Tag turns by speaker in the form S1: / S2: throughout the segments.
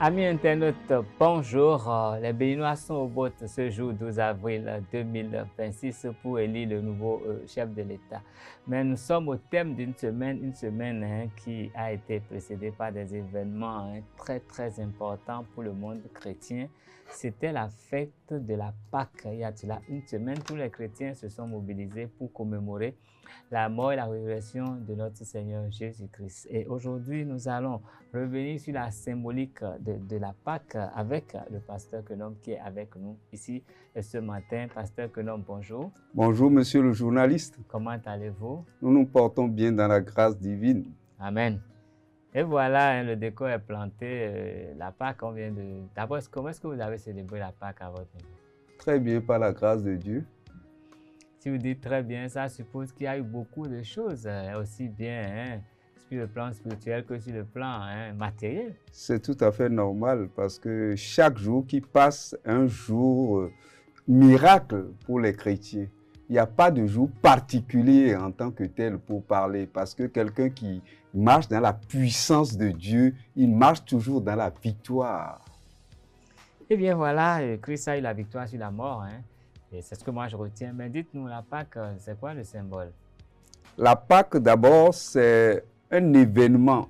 S1: Amis internautes, bonjour. Les Béninois sont au vote ce jour 12 avril 2026 pour élire le nouveau chef de l'État. Mais nous sommes au thème d'une semaine qui a été précédée par des événements très importants pour le monde chrétien. C'était la fête de la Pâque. Il y a une semaine, tous les chrétiens se sont mobilisés pour commémorer la mort et la résurrection de notre Seigneur Jésus-Christ. Et aujourd'hui, nous allons revenir sur la symbolique de la Pâque avec le pasteur Kenom qui est avec nous ici ce matin. Pasteur Kenom, bonjour.
S2: Bonjour, monsieur le journaliste.
S1: Comment allez-vous?
S2: Nous nous portons bien dans la grâce divine.
S1: Amen. Et voilà, le décor est planté. La Pâque, on vient de... D'abord, comment est-ce que vous avez célébré la Pâque à votre niveau?
S2: Très bien, par la grâce de Dieu.
S1: Si vous dites très bien, ça suppose qu'il y a eu beaucoup de choses, aussi bien sur le plan spirituel que sur le plan matériel.
S2: C'est tout à fait normal parce que chaque jour qui passe est un jour miracle pour les chrétiens. Il n'y a pas de jour particulier en tant que tel pour parler parce que quelqu'un qui marche dans la puissance de Dieu, il marche toujours dans la victoire.
S1: Eh bien voilà, Christ a eu la victoire sur la mort. Et c'est ce que moi je retiens. Mais dites-nous, la Pâque, c'est quoi le symbole?
S2: La Pâque, d'abord, c'est un événement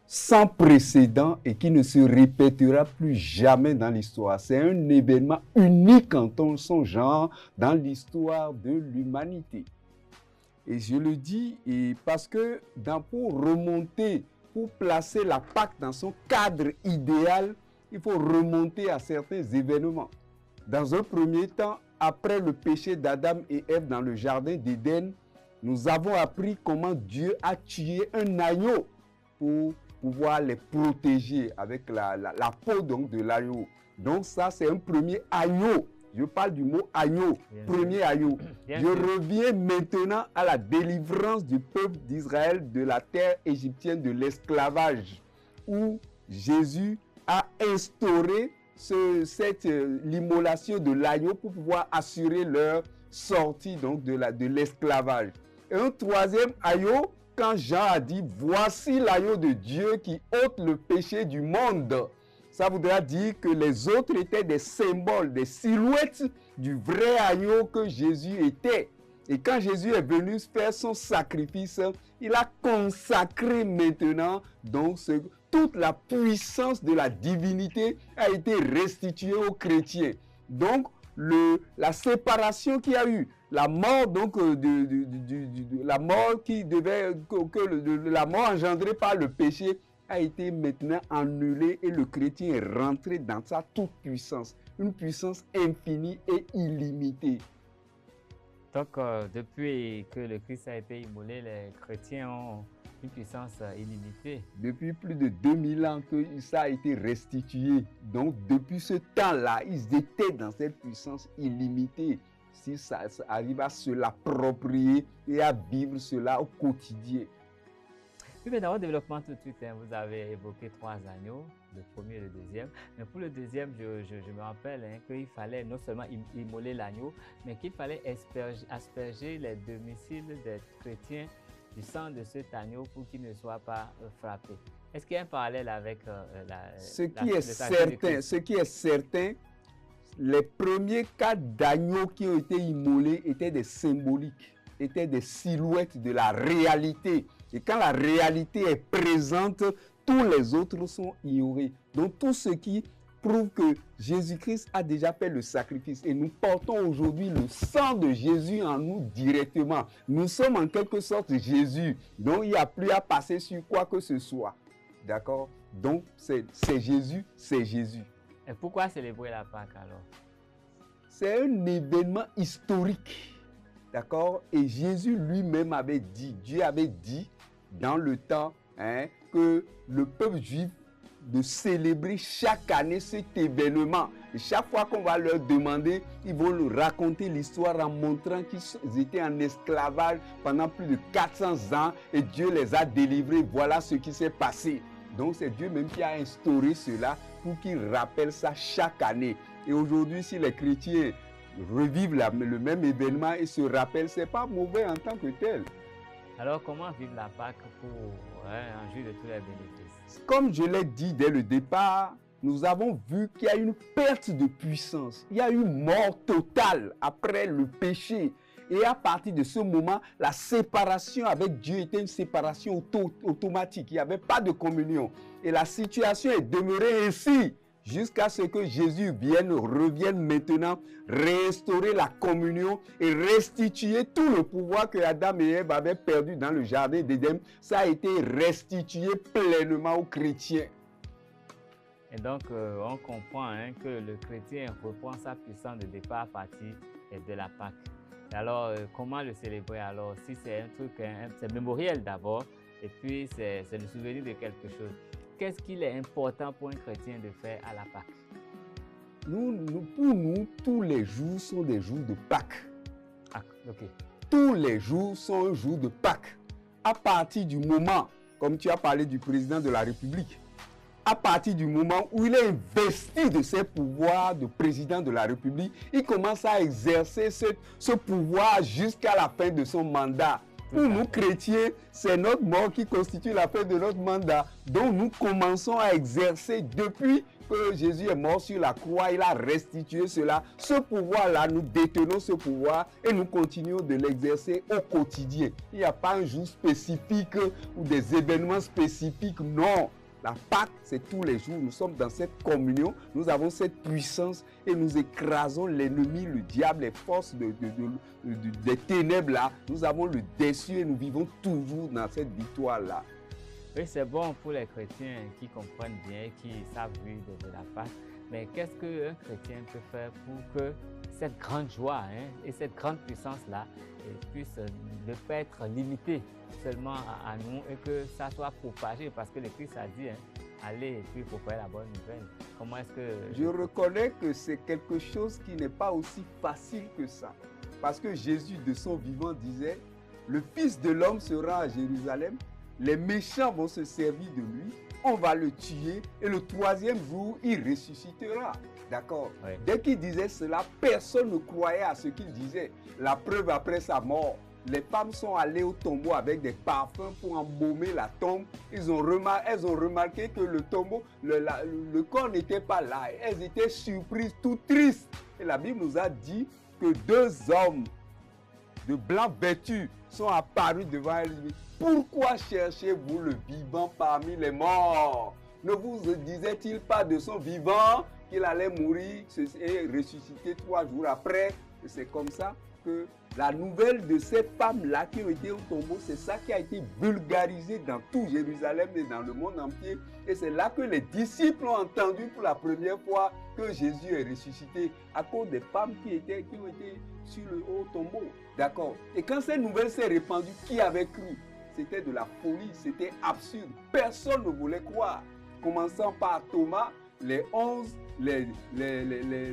S2: sans précédent et qui ne se répétera plus jamais dans l'histoire. C'est un événement unique en son genre dans l'histoire de l'humanité. Et je le dis parce que pour remonter, pour placer la Pâque dans son cadre idéal, il faut remonter à certains événements. Dans un premier temps, après le péché d'Adam et Ève dans le jardin d'Éden, nous avons appris comment Dieu a tué un agneau pour pouvoir les protéger avec la peau donc, de l'agneau. Donc ça, c'est un premier agneau. Je parle du mot agneau, premier agneau. Je reviens maintenant à la délivrance du peuple d'Israël de la terre égyptienne de l'esclavage, où Jésus a instauré l'immolation de l'agneau pour pouvoir assurer leur sortie donc de l'esclavage. Et un troisième agneau, quand Jean a dit « Voici l'agneau de Dieu qui ôte le péché du monde », ça voudra dire que les autres étaient des symboles, des silhouettes du vrai agneau que Jésus était. Et quand Jésus est venu faire son sacrifice, il a consacré maintenant donc toute la puissance de la divinité a été restituée aux chrétiens. Donc, la séparation qu'il y a eu, la mort donc la mort la mort engendrée par le péché a été maintenant annulée et le chrétien est rentré dans sa toute puissance, une puissance infinie et illimitée.
S1: Donc, depuis que le Christ a été immolé, les chrétiens ont une puissance illimitée.
S2: Depuis plus de 2000 ans que ça a été restitué. Donc, depuis ce temps-là, ils étaient dans cette puissance illimitée. Si ça arrive à se l'approprier et à vivre cela au quotidien.
S1: Oui, mais dans votre développement tout de suite, vous avez évoqué 3 agneaux, le premier et le deuxième. Mais pour le deuxième, je me rappelle qu'il fallait non seulement immoler l'agneau, mais qu'il fallait asperger les domiciles des chrétiens du sang de cet agneau pour qu'ils ne soient pas frappés. Est-ce qu'il y a un parallèle avec
S2: Ce qui est certain, les premiers cas d'agneaux qui ont été immolés étaient des symboliques, étaient des silhouettes de la réalité. Et quand la réalité est présente, tous les autres sont ignorés. Donc tout ce qui prouve que Jésus-Christ a déjà fait le sacrifice et nous portons aujourd'hui le sang de Jésus en nous directement. Nous sommes en quelque sorte Jésus, donc il n'y a plus à passer sur quoi que ce soit. D'accord? Donc c'est Jésus, c'est Jésus.
S1: Et pourquoi célébrer la Pâque alors?
S2: C'est un événement historique. D'accord? Et Jésus lui-même avait dit, Dieu avait dit dans le temps que le peuple juif de célébrer chaque année cet événement. Et chaque fois qu'on va leur demander, ils vont nous raconter l'histoire en montrant qu'ils étaient en esclavage pendant plus de 400 ans et Dieu les a délivrés. Voilà ce qui s'est passé. Donc c'est Dieu même qui a instauré cela pour qu'ils rappellent ça chaque année. Et aujourd'hui, si les chrétiens revivent le même événement et se rappellent, ce n'est pas mauvais en tant que tel.
S1: Alors comment vivre la Pâque pour en jouir de tous les bénéfices?
S2: Comme je l'ai dit dès le départ, nous avons vu qu'il y a une perte de puissance. Il y a une mort totale après le péché. Et à partir de ce moment, la séparation avec Dieu était une séparation automatique. Il n'y avait pas de communion. Et la situation est demeurée ainsi jusqu'à ce que Jésus revienne maintenant restaurer la communion et restituer tout le pouvoir que Adam et Ève avaient perdu dans le jardin d'Éden. Ça a été restitué pleinement aux chrétiens.
S1: Et donc, on comprend que le chrétien reprend sa puissance de départ à partir de la Pâque. Alors, comment le célébrer? Alors, si c'est un truc, c'est mémoriel d'abord, et puis c'est le souvenir de quelque chose. Qu'est-ce qu'il est important pour un chrétien de faire à la Pâque?
S2: Pour nous, tous les jours sont des jours de Pâques.
S1: Ah, ok.
S2: Tous les jours sont un jour de Pâques. À partir du moment, comme tu as parlé du président de la République, à partir du moment où il est investi de ses pouvoirs de président de la République, il commence à exercer ce pouvoir jusqu'à la fin de son mandat. Pour nous chrétiens, c'est notre mort qui constitue la fin de notre mandat. Donc nous commençons à exercer depuis que Jésus est mort sur la croix, il a restitué cela. Ce pouvoir-là, nous détenons ce pouvoir et nous continuons de l'exercer au quotidien. Il n'y a pas un jour spécifique ou des événements spécifiques, non. La Pâque, c'est tous les jours. Nous sommes dans cette communion, nous avons cette puissance et nous écrasons l'ennemi, le diable, les forces des ténèbres là. Nous avons le dessus et nous vivons toujours dans cette victoire-là.
S1: Oui, c'est bon pour les chrétiens qui comprennent bien, qui savent vivre de la Pâque. Mais qu'est-ce qu'un chrétien peut faire pour que cette grande joie et cette grande puissance-là puisse ne pas être limitée seulement à nous et que ça soit propagé? Parce que le Christ a dit, allez et puis propager la bonne nouvelle. Comment est-ce que...
S2: Je reconnais que c'est quelque chose qui n'est pas aussi facile que ça. Parce que Jésus, de son vivant, disait, le Fils de l'homme sera à Jérusalem, les méchants vont se servir de lui, on va le tuer et le troisième jour, il ressuscitera. D'accord? Oui. Dès qu'il disait cela, personne ne croyait à ce qu'il disait. La preuve, après sa mort, les femmes sont allées au tombeau avec des parfums pour embaumer la tombe. Elles ont remarqué que le tombeau, le corps n'était pas là. Elles étaient surprises, tout tristes. Et la Bible nous a dit que deux hommes de blanc vêtus sont apparus devant elles. Pourquoi cherchez-vous le vivant parmi les morts? Ne vous disait-il pas de son vivant qu'il allait mourir et ressusciter 3 jours après? Et c'est comme ça que la nouvelle de ces femmes-là qui ont été au tombeau, c'est ça qui a été vulgarisé dans tout Jérusalem et dans le monde entier. Et c'est là que les disciples ont entendu pour la première fois que Jésus est ressuscité à cause des femmes qui ont été sur le haut tombeau. D'accord? Et quand cette nouvelle s'est répandue, qui avait cru? C'était de la folie, c'était absurde. Personne ne voulait croire. Commençant par Thomas, les 11, les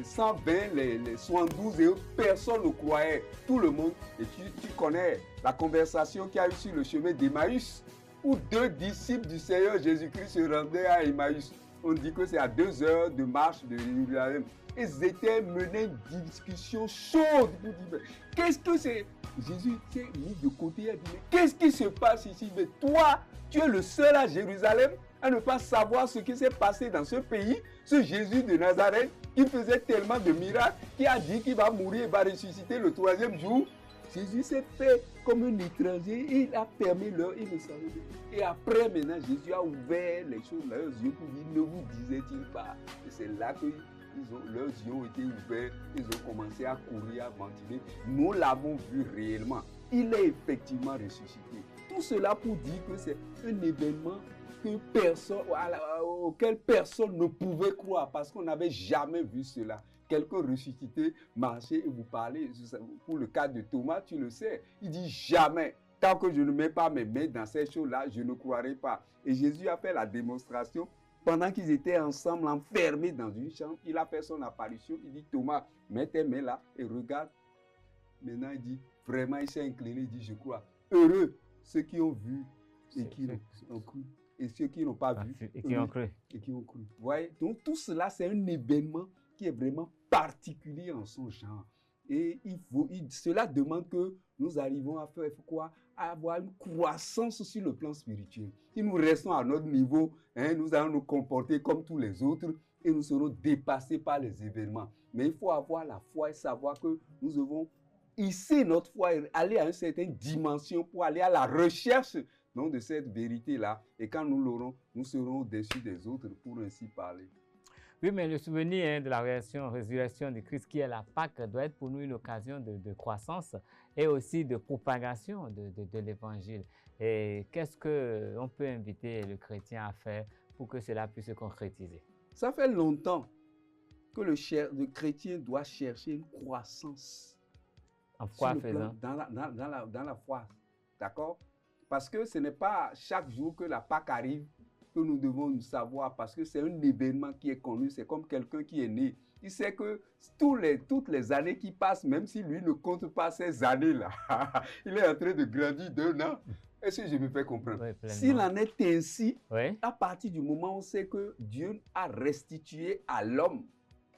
S2: 120, les 72 et autres, personne ne croyait. Tout le monde, et tu connais la conversation qu'il y a eu sur le chemin d'Emmaüs, où 2 disciples du Seigneur Jésus-Christ se rendaient à Emmaüs. On dit que c'est à 2 heures de marche de Jérusalem. Ils étaient menés une discussion chaude pour dire, qu'est-ce que c'est? Jésus s'est mis de côté et a dit, mais qu'est-ce qui se passe ici? Mais toi, tu es le seul à Jérusalem à ne pas savoir ce qui s'est passé dans ce pays, ce Jésus de Nazareth qui faisait tellement de miracles, qui a dit qu'il va mourir et va ressusciter le 3e jour. Jésus s'est fait comme un étranger et il a permis leur, il ne savait pas. Et après maintenant, Jésus a ouvert les choses, leurs yeux pour dire, ne vous disait-il pas? Et c'est là que leurs yeux ont été ouverts, ils ont commencé à courir, à ventiler. Nous l'avons vu réellement. Il est effectivement ressuscité. Tout cela pour dire que c'est un événement auquel personne ne pouvait croire parce qu'on n'avait jamais vu cela. Quelqu'un ressuscité, marcher et vous parler. Pour le cas de Thomas, tu le sais. Il dit jamais. Tant que je ne mets pas mes mains dans ces choses-là, je ne croirai pas. Et Jésus a fait la démonstration. Pendant qu'ils étaient ensemble, enfermés dans une chambre, il a fait son apparition. Il dit, Thomas, mets tes mains là et regarde. Maintenant, il dit, vraiment, il s'est incliné. Il dit, je crois. Heureux ceux qui ont vu et qui ont cru. Et ceux qui n'ont pas vu
S1: et qui ont cru.
S2: Et qui ont cru. Vous voyez? Donc, tout cela, c'est un événement qui est vraiment particulier en son genre. Et cela demande que nous arrivons à faire quoi? À avoir une croissance sur le plan spirituel. Si nous restons à notre niveau, nous allons nous comporter comme tous les autres et nous serons dépassés par les événements. Mais il faut avoir la foi et savoir que nous devons hisser notre foi et aller à une certaine dimension pour aller à la recherche de cette vérité-là. Et quand nous l'aurons, nous serons au-dessus des autres, pour ainsi parler.
S1: Oui, mais le souvenir de la résurrection de Christ, qui est la Pâque, doit être pour nous une occasion de croissance et aussi de propagation de l'Évangile. Et qu'est-ce qu'on peut inviter le chrétien à faire pour que cela puisse se concrétiser?
S2: Ça fait longtemps que le chrétien doit chercher une croissance.
S1: En foi faisant?
S2: Dans la foi, d'accord? Parce que ce n'est pas chaque jour que la Pâque arrive que nous devons nous savoir, parce que c'est un événement qui est connu. C'est comme quelqu'un qui est né. Il sait que toutes les années qui passent, même si lui ne compte pas ces années-là, il est en train de grandir d'un an. Est-ce que je me fais comprendre?
S1: Oui,
S2: s'il en est ainsi,
S1: oui,
S2: à partir du moment où on sait que Dieu a restitué à l'homme,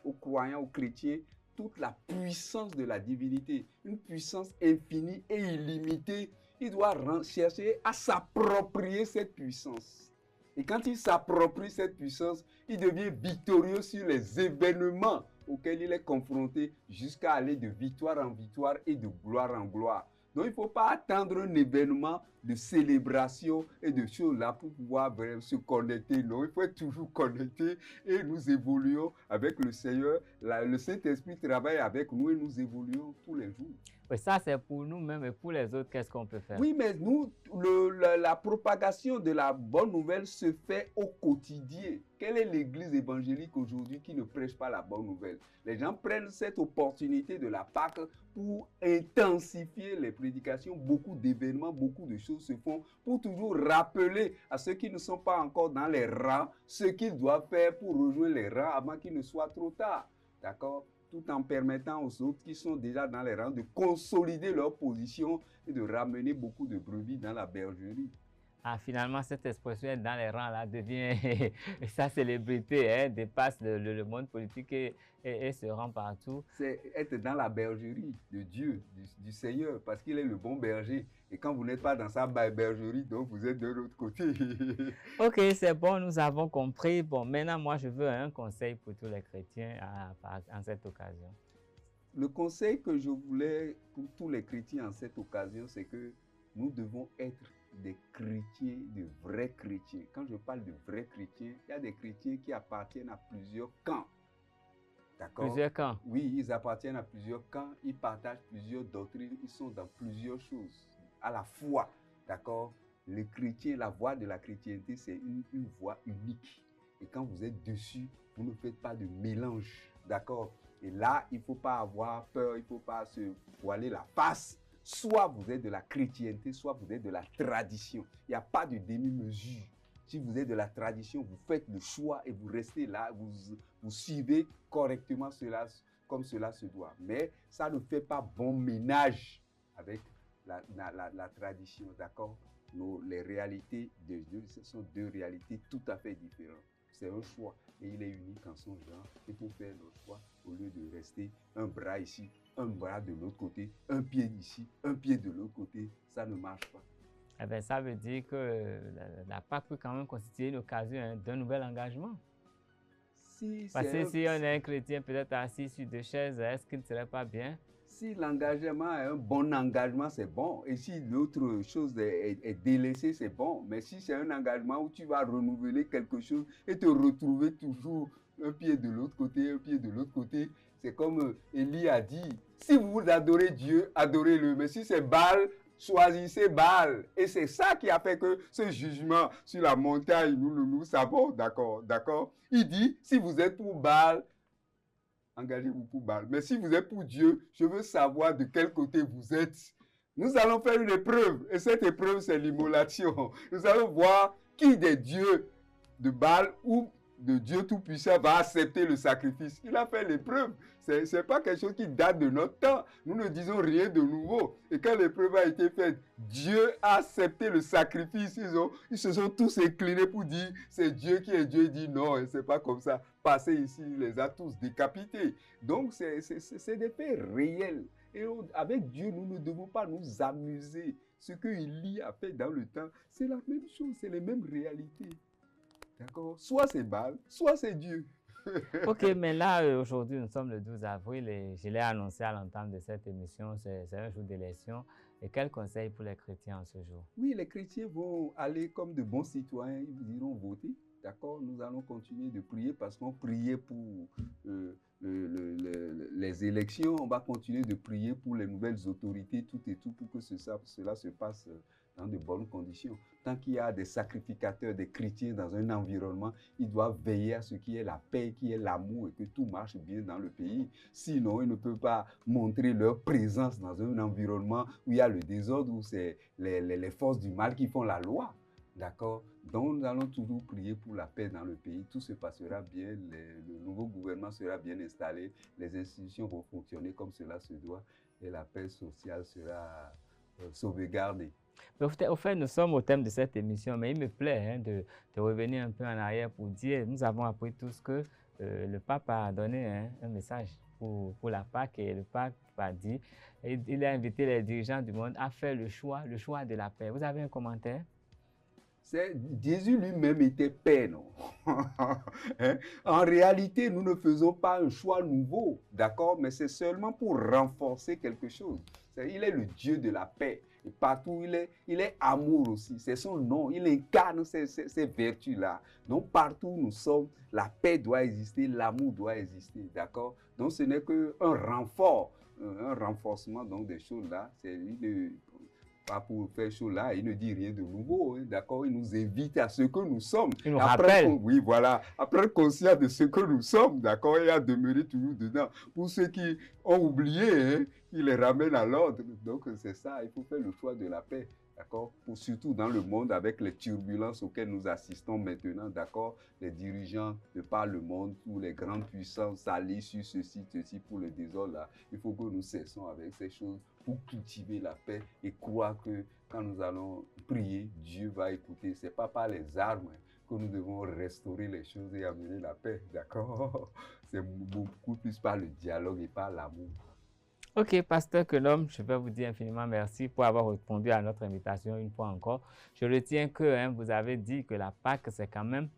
S2: aux croyants, aux chrétiens, toute la puissance de la divinité, une puissance infinie et illimitée, il doit chercher à s'approprier cette puissance. Et quand il s'approprie cette puissance, il devient victorieux sur les événements auxquels il est confronté jusqu'à aller de victoire en victoire et de gloire en gloire. Donc il ne faut pas attendre un événement de célébration et de choses là pour pouvoir se connecter. Non, il faut être toujours connecté et nous évoluons avec le Seigneur. Le Saint-Esprit travaille avec nous et nous évoluons tous les jours.
S1: Oui, ça c'est pour nous-mêmes et pour les autres, qu'est-ce qu'on peut faire?
S2: Oui, mais nous, la propagation de la bonne nouvelle se fait au quotidien. Quelle est l'église évangélique aujourd'hui qui ne prêche pas la bonne nouvelle? Les gens prennent cette opportunité de la Pâque pour intensifier les prédications. Beaucoup d'événements, beaucoup de choses se font pour toujours rappeler à ceux qui ne sont pas encore dans les rangs ce qu'ils doivent faire pour rejoindre les rangs avant qu'il ne soit trop tard. D'accord? Tout en permettant aux autres qui sont déjà dans les rangs de consolider leur position et de ramener beaucoup de brebis dans la bergerie.
S1: Ah, finalement, cette expression dans les rangs là devient sa célébrité, dépasse le monde politique et se rend partout.
S2: C'est être dans la bergerie de Dieu, du Seigneur, parce qu'il est le bon berger. Et quand vous n'êtes pas dans sa bergerie, donc vous êtes de l'autre côté.
S1: Ok, c'est bon, nous avons compris. Bon, maintenant, moi, je veux un conseil pour tous les chrétiens en cette occasion.
S2: Le conseil que je voulais pour tous les chrétiens en cette occasion, c'est que nous devons être des chrétiens, de vrais chrétiens. Quand je parle de vrais chrétiens, il y a des chrétiens qui appartiennent à plusieurs camps. D'accord?
S1: Plusieurs camps?
S2: Oui, ils appartiennent à plusieurs camps, ils partagent plusieurs doctrines, ils sont dans plusieurs choses. À la fois, d'accord? Le chrétien, la voie de la chrétienté, c'est une voie unique. Et quand vous êtes dessus, vous ne faites pas de mélange. D'accord? Et là, il ne faut pas avoir peur, il ne faut pas se voiler la face. Soit vous êtes de la chrétienté, soit vous êtes de la tradition. Il n'y a pas de demi-mesure. Si vous êtes de la tradition, vous faites le choix et vous restez là, vous suivez correctement cela comme cela se doit. Mais ça ne fait pas bon ménage avec la tradition, d'accord? Les réalités de Dieu, ce sont deux réalités tout à fait différentes. C'est un choix et il est unique en son genre. Il faut faire le choix au lieu de rester un bras ici, un bras de l'autre côté, un pied ici, un pied de l'autre côté. Ça ne marche pas.
S1: Eh bien, ça veut dire que la Pâque peut quand même constituer une occasion d'un nouvel engagement. Parce que si on est un chrétien peut-être assis sur deux chaises, est-ce qu'il ne serait pas bien?
S2: Si l'engagement est un bon engagement, c'est bon. Et si l'autre chose est délaissée, c'est bon. Mais si c'est un engagement où tu vas renouveler quelque chose et te retrouver toujours un pied de l'autre côté, un pied de l'autre côté, c'est comme Élie a dit, si vous adorez Dieu, adorez-le. Mais si c'est Baal, choisissez Baal. Et c'est ça qui a fait que ce jugement sur la montagne, nous savons, d'accord. Il dit, si vous êtes pour Baal, engagez-vous pour Baal. Mais si vous êtes pour Dieu, je veux savoir de quel côté vous êtes. Nous allons faire une épreuve. Et cette épreuve, c'est l'immolation. Nous allons voir qui des dieux de Baal ou de Dieu Tout-Puissant va accepter le sacrifice. Il a fait l'épreuve. Ce n'est pas quelque chose qui date de notre temps. Nous ne disons rien de nouveau. Et quand l'épreuve a été faite, Dieu a accepté le sacrifice. Ils se sont tous inclinés pour dire c'est Dieu qui est Dieu. Il dit non, c'est pas comme ça. Passé ici, il les a tous décapités. Donc c'est des faits réels. Et avec Dieu, nous ne devons pas nous amuser. Ce que Élie a fait dans le temps, c'est la même chose, c'est les mêmes réalités. D'accord? Soit c'est Baal, soit c'est Dieu.
S1: Ok, mais là, aujourd'hui, nous sommes le 12 avril et je l'ai annoncé à l'entame de cette émission, c'est un jour d'élection. Et quel conseil pour les chrétiens en ce jour?
S2: Oui, les chrétiens vont aller comme de bons citoyens, ils iront voter. D'accord? Nous allons continuer de prier parce qu'on priait pour les élections. On va continuer de prier pour les nouvelles autorités, tout et tout, pour que cela se passe dans de bonnes conditions. Tant qu'il y a des sacrificateurs, des chrétiens dans un environnement, ils doivent veiller à ce qu'il y ait la paix, qu'il y ait l'amour et que tout marche bien dans le pays. Sinon, ils ne peuvent pas montrer leur présence dans un environnement où il y a le désordre, où c'est les forces du mal qui font la loi. D'accord? Donc, nous allons toujours prier pour la paix dans le pays. Tout se passera bien, le nouveau gouvernement sera bien installé, les institutions vont fonctionner comme cela se doit et la paix sociale sera sauvegardée.
S1: Au fait, nous sommes au thème de cette émission, mais il me plaît de revenir un peu en arrière pour dire, nous avons appris tous que le pape a donné un message pour la Pâque et le pape a dit, il a invité les dirigeants du monde à faire le choix de la paix. Vous avez un commentaire?
S2: Jésus lui-même était paix, non? Hein? En réalité, nous ne faisons pas un choix nouveau, d'accord? Mais c'est seulement pour renforcer quelque chose. Il est le Dieu de la paix. Et partout, il est amour aussi. C'est son nom. Il incarne ces vertus-là. Donc, partout où nous sommes, la paix doit exister, l'amour doit exister, d'accord? Donc, ce n'est qu'un renfort, un renforcement donc, des choses-là. C'est pas pour faire chaud là, il ne dit rien de nouveau, hein, d'accord? Il nous invite à ce que nous sommes.
S1: Il nous rappelle.
S2: Oui, voilà, à prendre conscience de ce que nous sommes, d'accord? Et à demeurer toujours dedans. Pour ceux qui ont oublié, hein, il les ramène à l'ordre. Donc, c'est ça, il faut faire le choix de la paix. D'accord? Surtout dans le monde avec les turbulences auxquelles nous assistons maintenant, d'accord? Les dirigeants de par le monde, où les grandes puissances s'allient sur ceci pour le désordre là. Il faut que nous cessons avec ces choses pour cultiver la paix et croire que quand nous allons prier, Dieu va écouter. Ce n'est pas par les armes que nous devons restaurer les choses et amener la paix, d'accord? C'est beaucoup plus par le dialogue et par l'amour.
S1: Ok, Pasteur Kenom, je vais vous dire infiniment merci pour avoir répondu à notre invitation une fois encore. Je retiens que vous avez dit que la Pâque, c'est quand même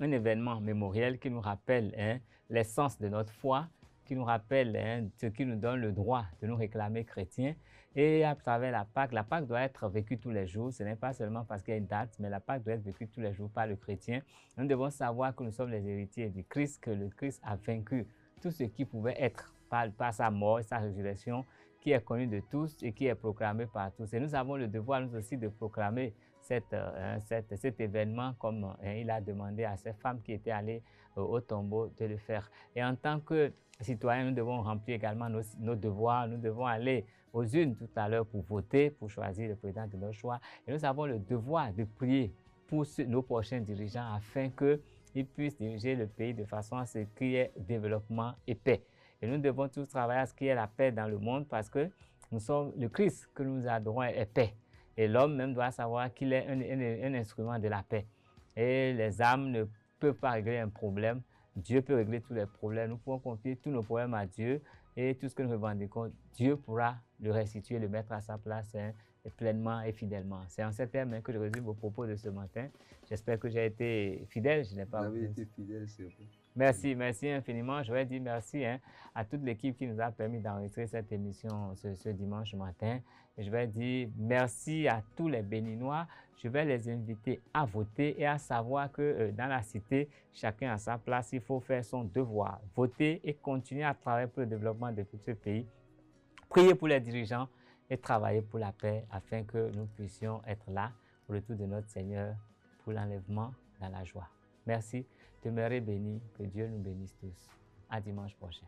S1: un événement mémoriel qui nous rappelle l'essence de notre foi, qui nous rappelle ce qui nous donne le droit de nous réclamer chrétiens. Et à travers la Pâque doit être vécue tous les jours. Ce n'est pas seulement parce qu'il y a une date, mais la Pâque doit être vécue tous les jours par le chrétien. Nous devons savoir que nous sommes les héritiers du Christ, que le Christ a vaincu tout ce qui pouvait être par sa mort et sa résurrection, qui est connu de tous et qui est proclamé par tous. Et nous avons le devoir, nous aussi, de proclamer cet événement comme il a demandé à ces femmes qui étaient allées au tombeau de le faire. Et en tant que citoyens, nous devons remplir également nos devoirs. Nous devons aller aux urnes tout à l'heure pour voter, pour choisir le président de notre choix. Et nous avons le devoir de prier pour nos prochains dirigeants afin qu'ils puissent diriger le pays de façon à ce qu'il y ait développement et paix. Et nous devons tous travailler à ce qu'il y ait la paix dans le monde parce que nous sommes le Christ que nous adorons est paix. Et l'homme même doit savoir qu'il est un instrument de la paix. Et les âmes ne peuvent pas régler un problème. Dieu peut régler tous les problèmes. Nous pouvons confier tous nos problèmes à Dieu et tout ce que nous revendiquons, Dieu pourra le restituer, le mettre à sa place pleinement et fidèlement. C'est en ces termes que je résume vos propos de ce matin. J'espère que j'ai été fidèle. Je n'ai pas...
S2: Vous avez été fidèle, c'est vrai.
S1: Merci infiniment. Je vais dire merci à toute l'équipe qui nous a permis d'enregistrer cette émission ce dimanche matin. Et je vais dire merci à tous les Béninois. Je vais les inviter à voter et à savoir que dans la cité, chacun à sa place, il faut faire son devoir. Voter et continuer à travailler pour le développement de tout ce pays. Prier pour les dirigeants et travailler pour la paix afin que nous puissions être là pour le retour de notre Seigneur, pour l'enlèvement dans la joie. Merci. Demeurez bénis. Que Dieu nous bénisse tous. À dimanche prochain.